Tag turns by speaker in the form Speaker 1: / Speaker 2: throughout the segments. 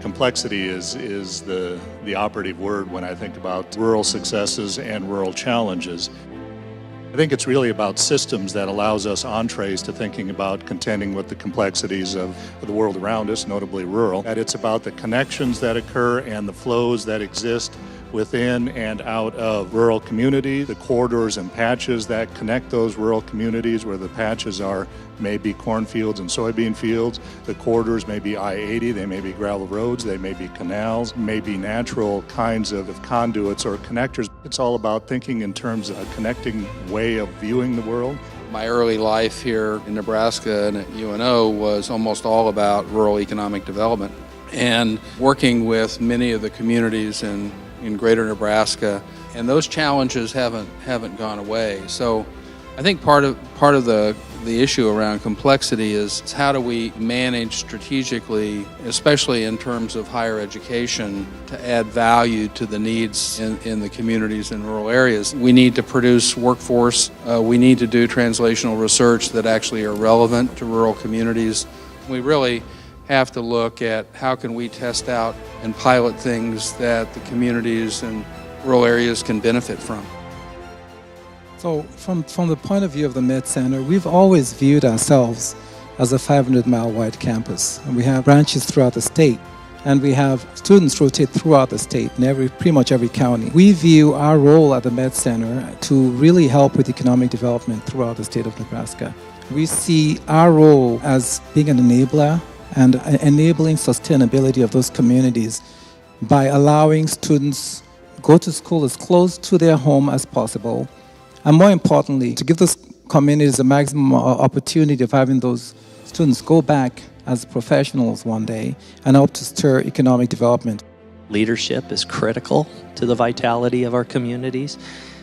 Speaker 1: Complexity is the operative word when I think about rural successes and rural challenges. I think it's really about systems that allows us entrees to thinking about contending with the complexities of the world around us, notably rural. That it's about the connections that occur and the flows that exist within and out of rural communities, the corridors and patches that connect those rural communities, where the patches are maybe cornfields and soybean fields, the corridors may be I-80, they may be gravel roads, they may be canals, may be natural kinds of conduits or connectors. It's all about thinking in terms of a connecting way of viewing the world.
Speaker 2: My early life here in Nebraska and at UNO was almost all about rural economic development, and working with many of the communities in greater Nebraska, and those challenges haven't gone away. So I think part of the issue around complexity is how do we manage strategically, especially in terms of higher education, to add value to the needs in the communities in rural areas. We need to produce workforce. We need to do translational research that actually are relevant to rural communities. We really have to look at how can we test out and pilot things that the communities and rural areas can benefit from.
Speaker 3: So from the point of view of the Med Center, we've always viewed ourselves as a 500-mile wide campus. And we have branches throughout the state, and we have students rotate throughout the state in pretty much every county. We view our role at the Med Center to really help with economic development throughout the state of Nebraska. We see our role as being an enabler and enabling sustainability of those communities by allowing students go to school as close to their home as possible, and more importantly, to give those communities a maximum opportunity of having those students go back as professionals one day and help to stir economic development.
Speaker 4: Leadership is critical to the vitality of our communities.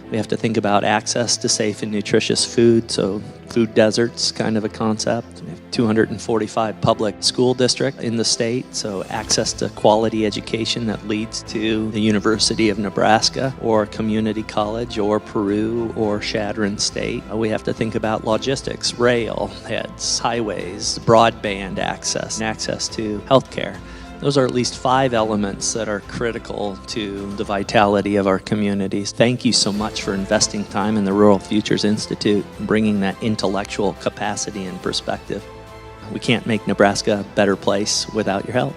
Speaker 4: We have to think about access to safe and nutritious food, so food deserts kind of a concept. We have 245 public school districts in the state, so access to quality education that leads to the University of Nebraska or community college or Peru or Chadron State. We have to think about logistics, rail heads, highways, broadband access, and access to healthcare. Those are at least 5 elements that are critical to the vitality of our communities. Thank you so much for investing time in the Rural Futures Institute and bringing that intellectual capacity and perspective. We can't make Nebraska a better place without your help.